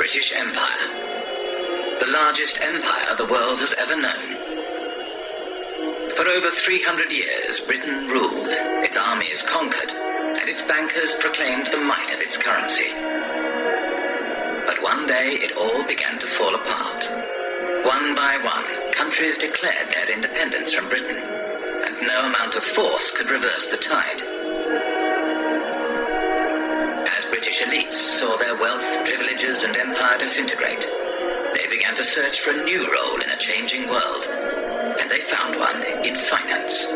British Empire, the largest empire the world has ever known. For over 300 years, Britain ruled, its armies conquered, and its bankers proclaimed the might of its currency. But one day it all began to fall apart. One by one, countries declared their independence from Britain, and no amount of force could reverse the tide. As British elites saw their wealth, privileges, and empire disintegrate, they began to search for a new role in a changing world, and they found one in finance.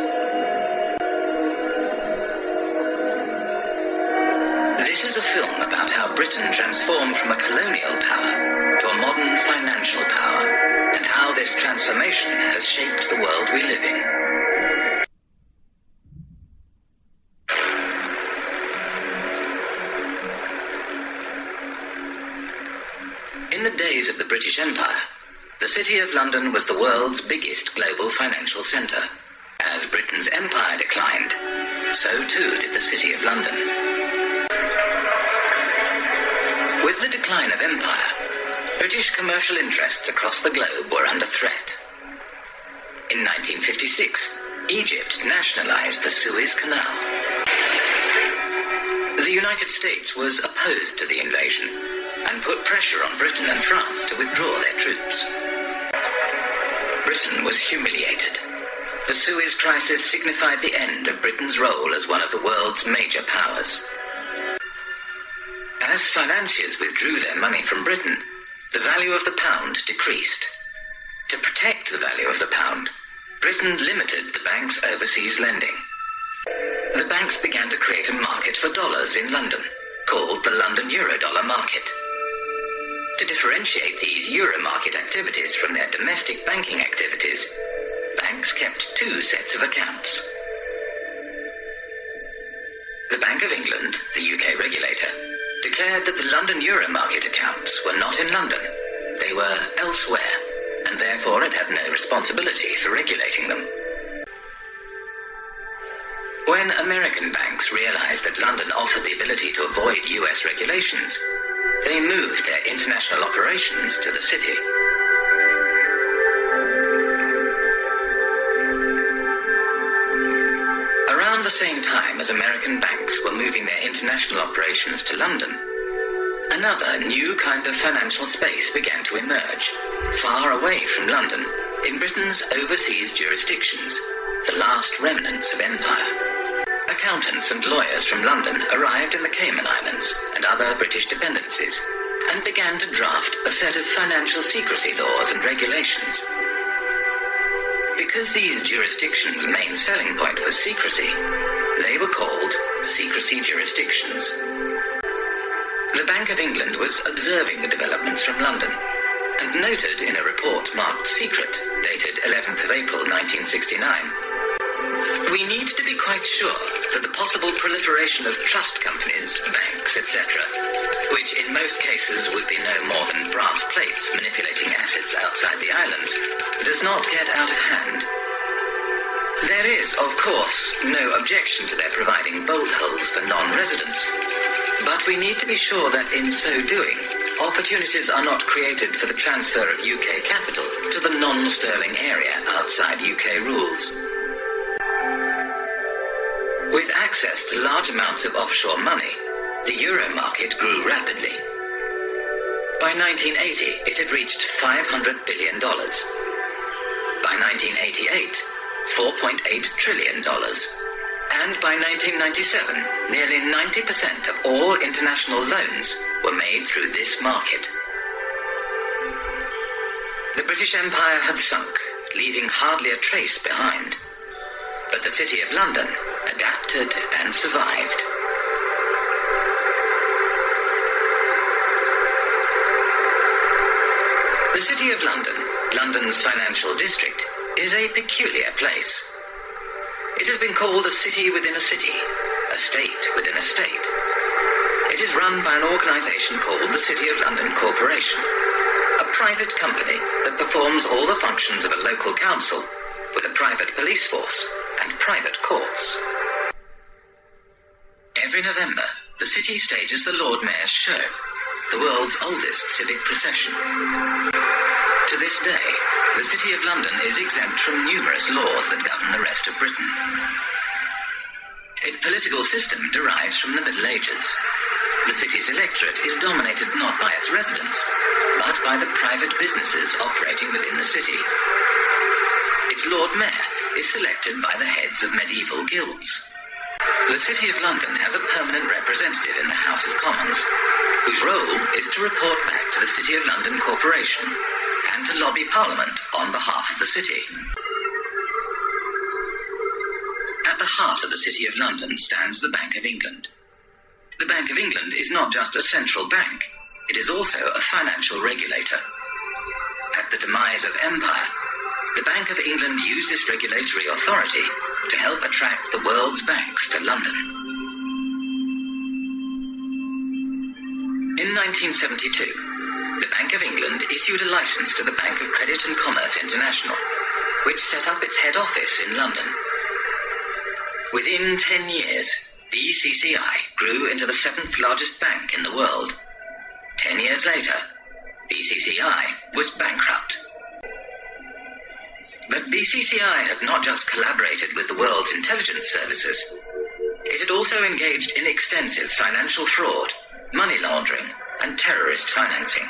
This is a film about how Britain transformed from a colonial power to a modern financial power, and how this transformation has shaped the world we live in. In the days of the British Empire, the City of London was the world's biggest global financial centre. As Britain's empire declined, so too did the City of London. With the decline of empire, British commercial interests across the globe were under threat. In 1956, Egypt nationalised the Suez Canal. The United States was opposed to the invasion and put pressure on Britain and France to withdraw their troops. Britain was humiliated. The Suez Crisis signified the end of Britain's role as one of the world's major powers. As financiers withdrew their money from Britain, the value of the pound decreased. To protect the value of the pound, Britain limited the bank's overseas lending. The banks began to create a market for dollars in London, called the London Eurodollar market. To differentiate these euro market activities from their domestic banking activities, banks kept two sets of accounts. The Bank of England, the UK regulator, declared that the London Euro market accounts were not in London. They were elsewhere, and therefore it had no responsibility for regulating them. When American banks realized that London offered the ability to avoid US regulations, they moved their international operations to the city. Around the same time as American banks were moving their international operations to London, another new kind of financial space began to emerge, far away from London, in Britain's overseas jurisdictions, the last remnants of empire. Accountants and lawyers from London arrived in the Cayman Islands and other British dependencies, and began to draft a set of financial secrecy laws and regulations. Because these jurisdictions' main selling point was secrecy, they were called secrecy jurisdictions. The Bank of England was observing the developments from London, and noted in a report marked secret, dated 11th of April 1969, "We need to be quite sure that the possible proliferation of trust companies, banks, etc., which in most cases would be no more than brass plates manipulating assets outside the islands, does not get out of hand. There is, of course, no objection to their providing bolt holes for non-residents, but we need to be sure that in so doing, opportunities are not created for the transfer of UK capital to the non-sterling area outside UK rules." With access to large amounts of offshore money, the euro market grew rapidly. By 1980, it had reached $500 billion. By 1988, $4.8 trillion. And by 1997, nearly 90% of all international loans were made through this market. The British Empire had sunk, leaving hardly a trace behind. But the City of London adapted and survived. The City of London, London's financial district, is a peculiar place. It has been called a city within a city, a state within a state. It is run by an organisation called the City of London Corporation, a private company that performs all the functions of a local council, with a private police force and private courts. Every November, the city stages the Lord Mayor's show, the world's oldest civic procession. To this day, the City of London is exempt from numerous laws that govern the rest of Britain. Its political system derives from the Middle Ages. The city's electorate is dominated not by its residents, but by the private businesses operating within the city. Its Lord Mayor is selected by the heads of medieval guilds. The City of London has a permanent representative in the House of Commons, whose role is to report back to the City of London Corporation and to lobby Parliament on behalf of the city. At the heart of the City of London stands the Bank of England. The Bank of England is not just a central bank, it is also a financial regulator. At the demise of empire, the Bank of England used this regulatory authority to help attract the world's banks to London. In 1972, the Bank of England issued a license to the Bank of Credit and Commerce International, which set up its head office in London. Within 10 years, BCCI grew into the 7th largest bank in the world. 10 years later, BCCI was bankrupt. But BCCI had not just collaborated with the world's intelligence services. It had also engaged in extensive financial fraud, money laundering, and terrorist financing.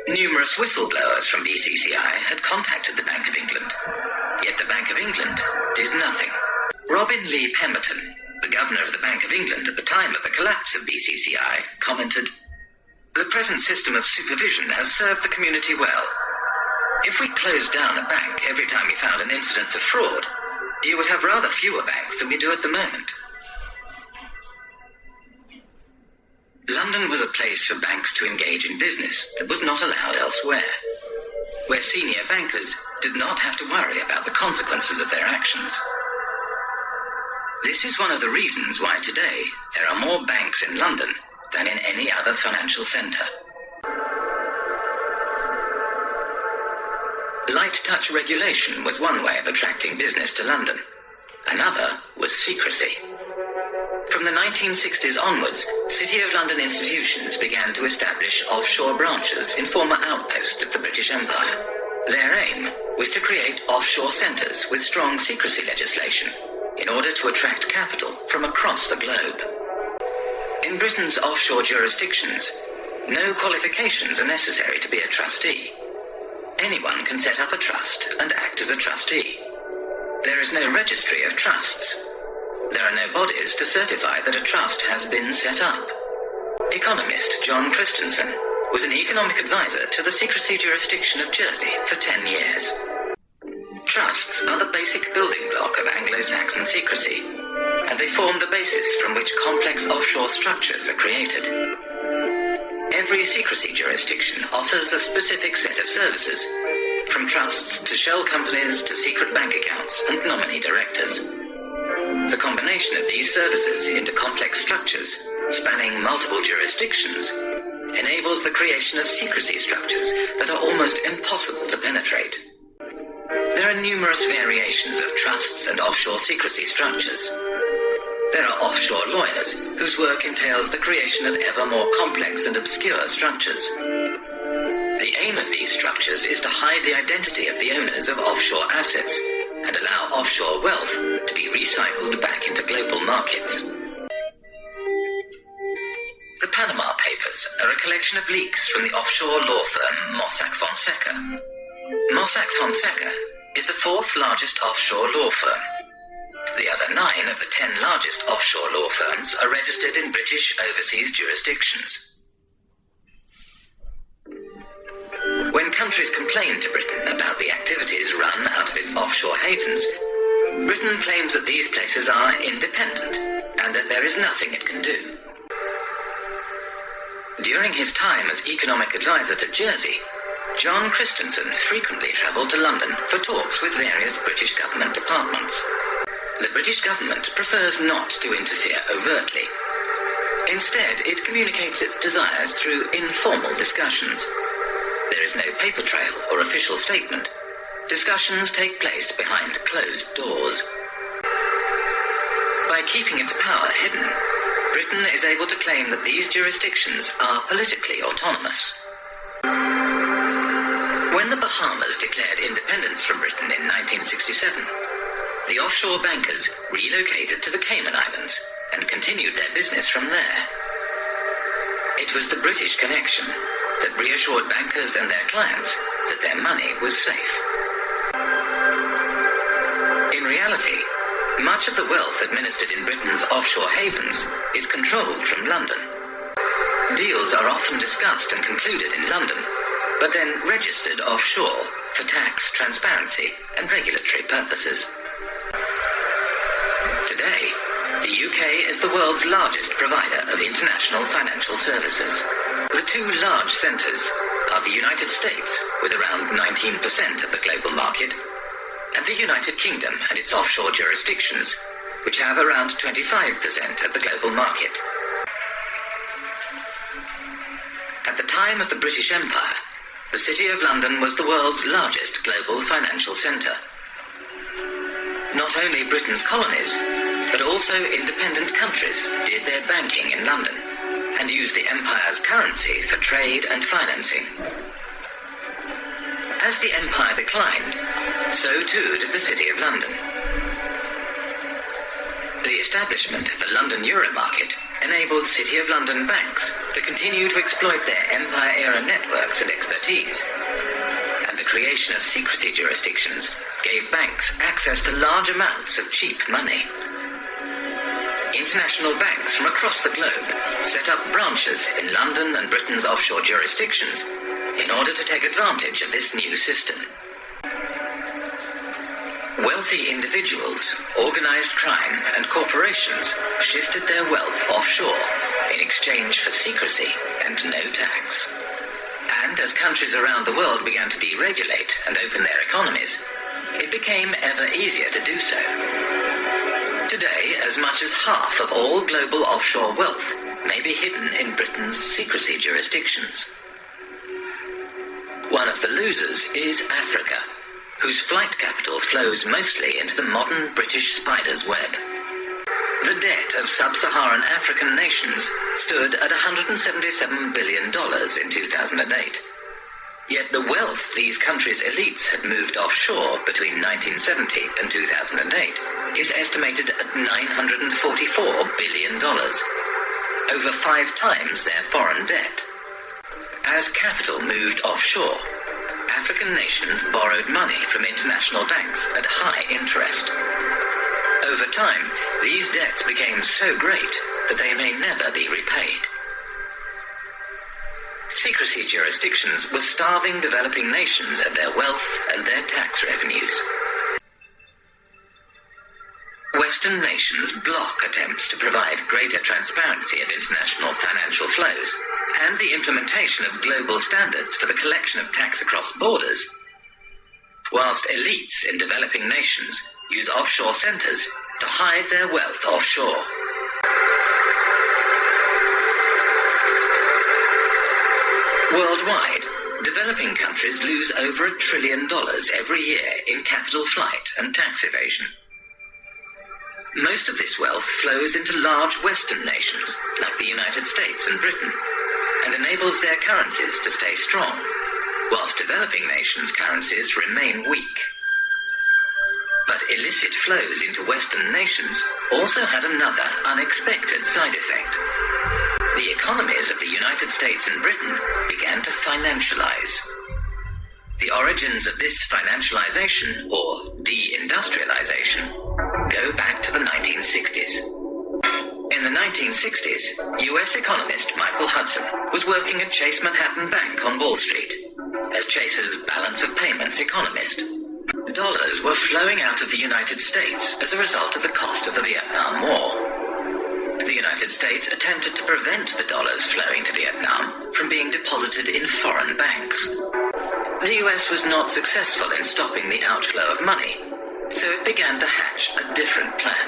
Numerous whistleblowers from BCCI had contacted the Bank of England, yet the Bank of England did nothing. Robin Lee Pemberton, the governor of the Bank of England at the time of the collapse of BCCI, commented, "The present system of supervision has served the community well. If we closed down a bank every time we found an incidence of fraud, you would have rather fewer banks than we do at the moment." London was a place for banks to engage in business that was not allowed elsewhere, where senior bankers did not have to worry about the consequences of their actions. This is one of the reasons why today there are more banks in London than in any other financial centre. Light touch regulation was one way of attracting business to London. Another was secrecy. From the 1960s onwards, City of London institutions began to establish offshore branches in former outposts of the British Empire. Their aim was to create offshore centres with strong secrecy legislation in order to attract capital from across the globe. In Britain's offshore jurisdictions, no qualifications are necessary to be a trustee. Anyone can set up a trust and act as a trustee. There is no registry of trusts. There are no bodies to certify that a trust has been set up. Economist John Christensen was an economic advisor to the secrecy jurisdiction of Jersey for 10 years. Trusts are the basic building block of Anglo-Saxon secrecy, and they form the basis from which complex offshore structures are created. Every secrecy jurisdiction offers a specific set of services, from trusts to shell companies to secret bank accounts and nominee directors. The combination of these services into complex structures, spanning multiple jurisdictions, enables the creation of secrecy structures that are almost impossible to penetrate. There are numerous variations of trusts and offshore secrecy structures. There are offshore lawyers whose work entails the creation of ever more complex and obscure structures. The aim of these structures is to hide the identity of the owners of offshore assets and allow offshore wealth to be recycled back into global markets. The Panama Papers are a collection of leaks from the offshore law firm Mossack Fonseca. Mossack Fonseca is the 4th largest offshore law firm. The other 9 of the 10 largest offshore law firms are registered in British overseas jurisdictions. When countries complain to Britain about the activities run out of its offshore havens, Britain claims that these places are independent and that there is nothing it can do. During his time as economic advisor to Jersey, John Christensen frequently travelled to London for talks with various British government departments. The British government prefers not to interfere overtly. Instead, it communicates its desires through informal discussions. There is no paper trail or official statement. Discussions take place behind closed doors. By keeping its power hidden, Britain is able to claim that these jurisdictions are politically autonomous. When the Bahamas declared independence from Britain in 1967, the offshore bankers relocated to the Cayman Islands and continued their business from there. It was the British connection that reassured bankers and their clients that their money was safe. In reality, much of the wealth administered in Britain's offshore havens is controlled from London. Deals are often discussed and concluded in London, but then registered offshore for tax, transparency, and regulatory purposes. Today, the UK is the world's largest provider of international financial services. The two large centres are the United States, with around 19% of the global market, and the United Kingdom and its offshore jurisdictions, which have around 25% of the global market. At the time of the British Empire, the City of London was the world's largest global financial centre. Not only Britain's colonies, but also independent countries did their banking in London and used the empire's currency for trade and financing. As the empire declined, so too did the City of London. The establishment of the London Euro Market enabled City of London banks to continue to exploit their empire-era networks and expertise, and the creation of secrecy jurisdictions gave banks access to large amounts of cheap money. International banks from across the globe set up branches in London and Britain's offshore jurisdictions in order to take advantage of this new system. Wealthy individuals, organized crime, and corporations shifted their wealth offshore in exchange for secrecy and no tax. And as countries around the world began to deregulate and open their economies, it became ever easier to do so. Today, as much as half of all global offshore wealth may be hidden in Britain's secrecy jurisdictions. One of the losers is Africa, whose flight capital flows mostly into the modern British spider's web. The debt of sub-Saharan African nations stood at $177 billion in 2008. Yet the wealth these countries' elites had moved offshore between 1970 and 2008 is estimated at $944 billion, over 5 times their foreign debt. As capital moved offshore, African nations borrowed money from international banks at high interest. Over time, these debts became so great that they may never be repaid. Secrecy jurisdictions were starving developing nations of their wealth and their tax revenues. Western nations block attempts to provide greater transparency of international financial flows and the implementation of global standards for the collection of tax across borders, whilst elites in developing nations use offshore centres to hide their wealth offshore. Worldwide, developing countries lose over $1 trillion every year in capital flight and tax evasion. Most of this wealth flows into large Western nations like the United States and Britain and enables their currencies to stay strong, whilst developing nations' currencies remain weak. But illicit flows into Western nations also had another unexpected side effect. The economies of the United States and Britain began to financialize. The origins of this financialization, or deindustrialization, go back to the 1960s. In the 1960s, US economist Michael Hudson was working at Chase Manhattan Bank on Wall Street as Chase's balance of payments economist. Dollars were flowing out of the United States as a result of the cost of the Vietnam War. The United States attempted to prevent the dollars flowing to Vietnam from being deposited in foreign banks. The US was not successful in stopping the outflow of money, so it began to hatch a different plan.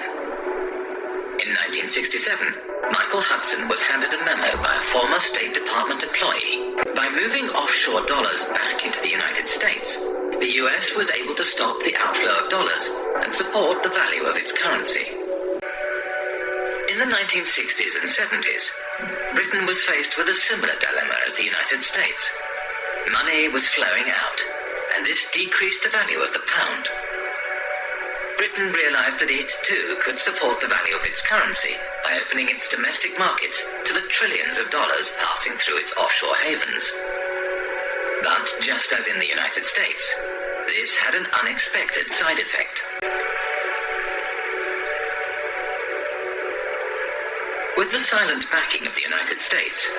In 1967, Michael Hudson was handed a memo by a former State Department employee. By moving offshore dollars back into the United States, the US was able to stop the outflow of dollars and support the value of its currency. In the 1960s and 70s, Britain was faced with a similar dilemma as the United States. Money was flowing out, and this decreased the value of the pound. Britain realized that it, too, could support the value of its currency by opening its domestic markets to the trillions of dollars passing through its offshore havens. But just as in the United States, this had an unexpected side effect. With the silent backing of the United States,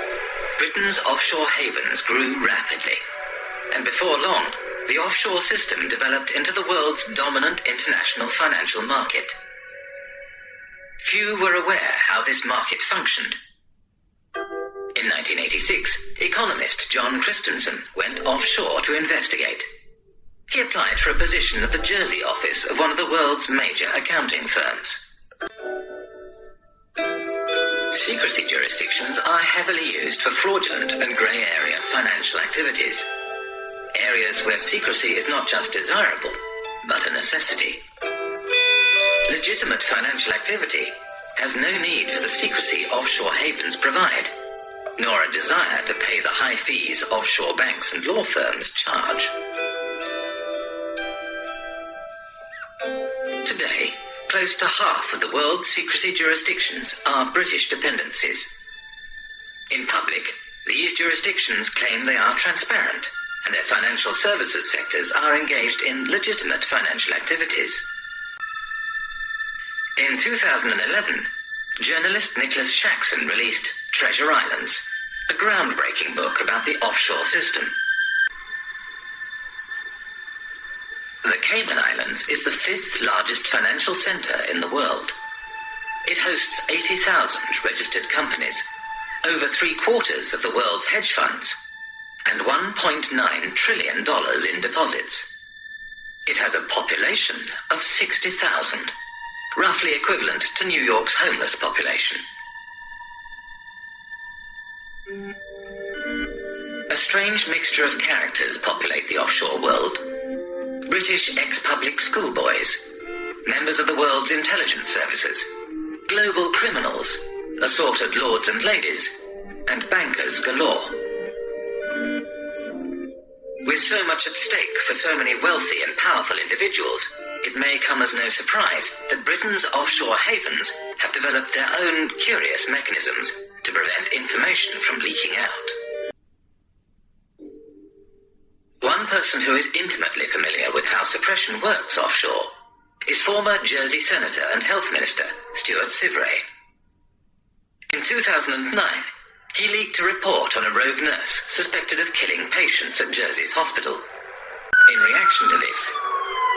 Britain's offshore havens grew rapidly, and before long, the offshore system developed into the world's dominant international financial market. Few were aware how this market functioned. In 1986, economist John Christensen went offshore to investigate. He applied for a position at the Jersey office of one of the world's major accounting firms. Secrecy jurisdictions are heavily used for fraudulent and grey area financial activities. Areas where secrecy is not just desirable, but a necessity. Legitimate financial activity has no need for the secrecy offshore havens provide, nor a desire to pay the high fees offshore banks and law firms charge. Today, close to half of the world's secrecy jurisdictions are British dependencies. In public, these jurisdictions claim they are transparent, and their financial services sectors are engaged in legitimate financial activities. In 2011, journalist Nicholas Shaxson released Treasure Islands, a groundbreaking book about the offshore system. The Cayman Islands is the 5th largest financial center in the world. It hosts 80,000 registered companies, over 3/4 of the world's hedge funds, and $1.9 trillion in deposits. It has a population of 60,000, roughly equivalent to New York's homeless population. A strange mixture of characters populate the offshore world. British ex-public schoolboys, members of the world's intelligence services, global criminals, assorted lords and ladies, and bankers galore. With so much at stake for so many wealthy and powerful individuals, it may come as no surprise that Britain's offshore havens have developed their own curious mechanisms to prevent information from leaking out. One person who is intimately familiar with how suppression works offshore is former Jersey Senator and Health Minister Stuart Sivray. In 2009, he leaked a report on a rogue nurse suspected of killing patients at Jersey's hospital. In reaction to this,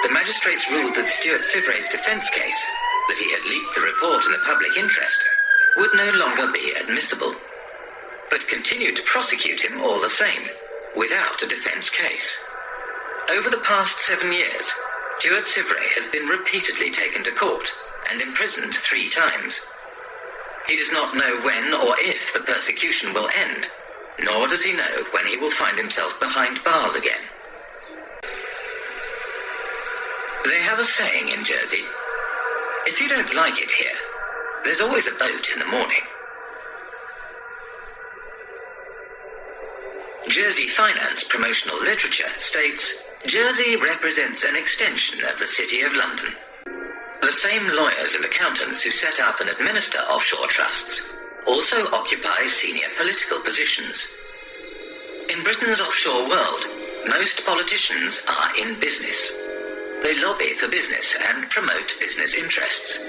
the magistrates ruled that Stuart Sivray's defense case, that he had leaked the report in the public interest, would no longer be admissible, but continued to prosecute him all the same, without a defense case. Over the past 7 years, Stuart Sivray has been repeatedly taken to court and imprisoned 3 times. He does not know when or if the persecution will end, nor does he know when he will find himself behind bars again. They have a saying in Jersey, if you don't like it here, there's always a boat in the morning. Jersey Finance promotional literature states, Jersey represents an extension of the City of London. The same lawyers and accountants who set up and administer offshore trusts also occupy senior political positions. In Britain's offshore world, most politicians are in business. They lobby for business and promote business interests.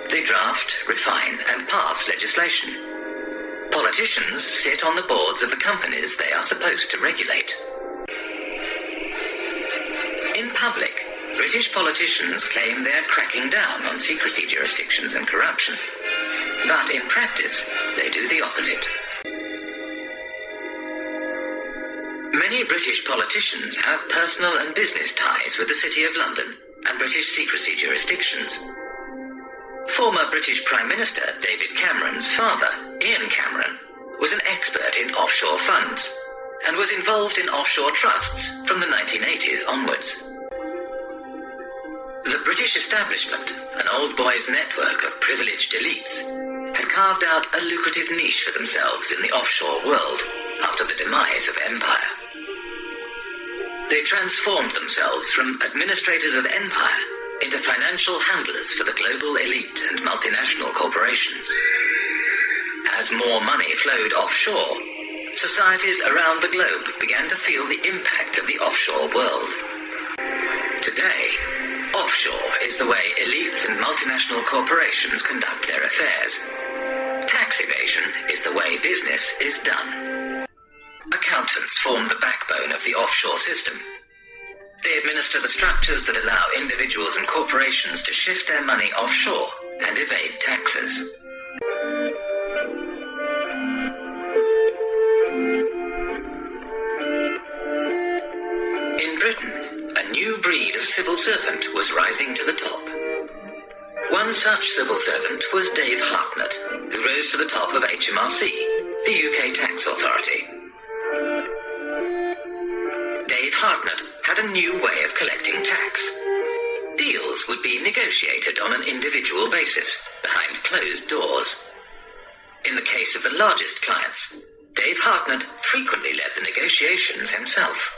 They draft, refine, and pass legislation. Politicians sit on the boards of the companies they are supposed to regulate. In public, British politicians claim they are cracking down on secrecy jurisdictions and corruption. But in practice, they do the opposite. Many British politicians have personal and business ties with the City of London and British secrecy jurisdictions. Former British Prime Minister David Cameron's father, Ian Cameron, was an expert in offshore funds and was involved in offshore trusts from the 1980s onwards. The British establishment, an old boys' network of privileged elites, had carved out a lucrative niche for themselves in the offshore world after the demise of empire. They transformed themselves from administrators of empire into financial handlers for the global elite and multinational corporations. As more money flowed offshore, societies around the globe began to feel the impact of the offshore world. Today, offshore is the way elites and multinational corporations conduct their affairs. Tax evasion is the way business is done. Accountants form the backbone of the offshore system. They administer the structures that allow individuals and corporations to shift their money offshore and evade taxes. In Britain, a new breed of civil servant was rising to the top. One such civil servant was Dave Hartnett, who rose to the top of HMRC, the UK tax authority. Dave Hartnett had a new way of collecting tax. Deals would be negotiated on an individual basis, behind closed doors. In the case of the largest clients, Dave Hartnett frequently led the negotiations himself.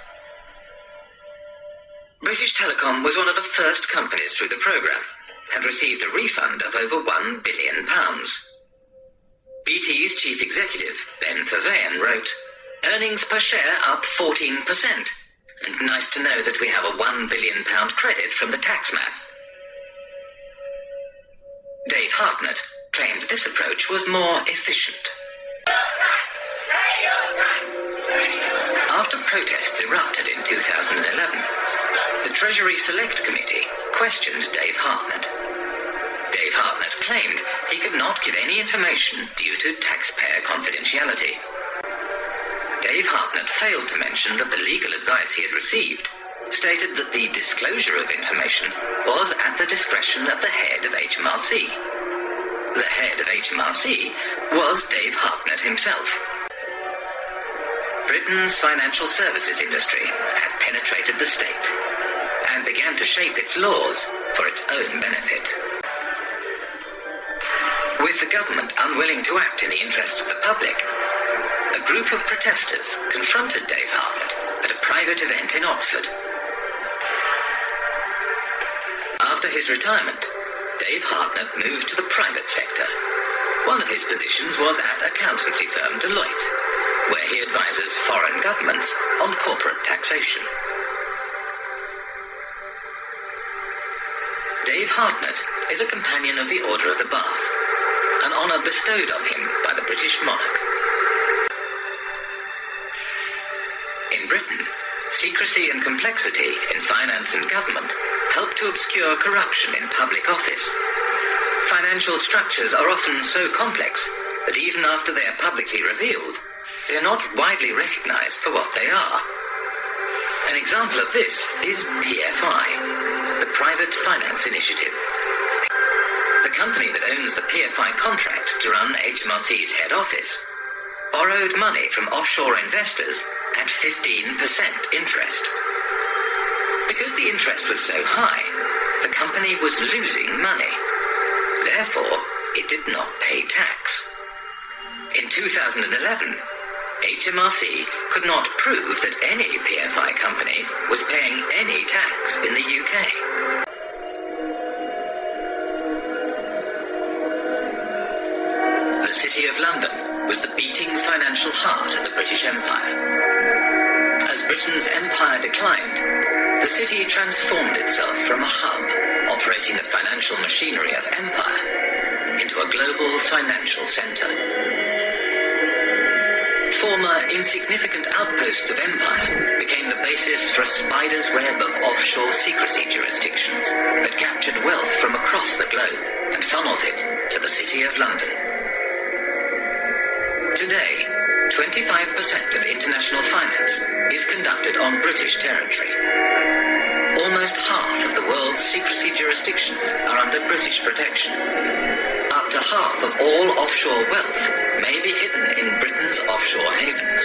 British Telecom was one of the first companies through the programme, and received a refund of over £1 billion. BT's chief executive, Ben Verweyen, wrote, "Earnings per share up 14%, and nice to know that we have a £1 billion credit from the taxman." Dave Hartnett claimed this approach was more efficient. After protests erupted in 2011, the Treasury Select Committee questioned Dave Hartnett. Dave Hartnett claimed he could not give any information due to taxpayer confidentiality. Dave Hartnett failed to mention that the legal advice he had received stated that the disclosure of information was at the discretion of the head of HMRC. The head of HMRC was Dave Hartnett himself. Britain's financial services industry had penetrated the state and began to shape its laws for its own benefit. With the government unwilling to act in the interests of the public, a group of protesters confronted Dave Hartnett at a private event in Oxford. After his retirement, Dave Hartnett moved to the private sector. One of his positions was at accountancy firm Deloitte, where he advises foreign governments on corporate taxation. Dave Hartnett is a companion of the Order of the Bath, an honour bestowed on him by the British monarch. In Britain, secrecy and complexity in finance and government help to obscure corruption in public office. Financial structures are often so complex that even after they are publicly revealed, they are not widely recognised for what they are. An example of this is PFI, the Private Finance Initiative. The company that owns the PFI contract to run HMRC's head office borrowed money from offshore investors at 15% interest. Because the interest was so high, the company was losing money. Therefore, it did not pay tax. In 2011, HMRC could not prove that any PFI company was paying any tax in the UK. The City of London was the beating financial heart of the British Empire. As Britain's empire declined, the city transformed itself from a hub operating the financial machinery of empire into a global financial centre. Former insignificant outposts of empire became the basis for a spider's web of offshore secrecy jurisdictions that captured wealth from across the globe and funneled it to the City of London. Today, 25% of international finance is conducted on British territory. Almost half of the world's secrecy jurisdictions are under British protection. Up to half of all offshore wealth may be hidden in Britain's offshore havens.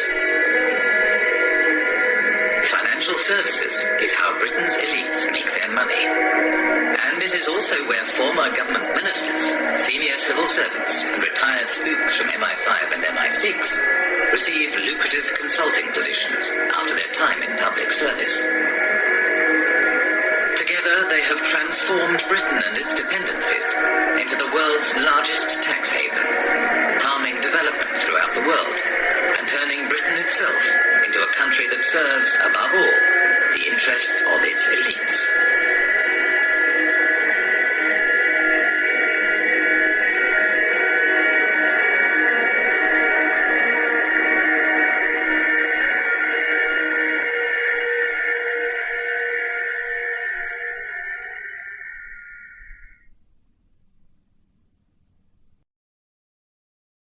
Financial services is how Britain's elites make their money. And it is also where former government ministers, senior civil servants, and retired spooks from MI5 and MI6 receive lucrative consulting positions after their time in public service. Together, they have transformed Britain and its dependencies into the world's largest tax haven, harming development throughout the world and turning Britain itself into a country that serves, above all, the interests of its elites.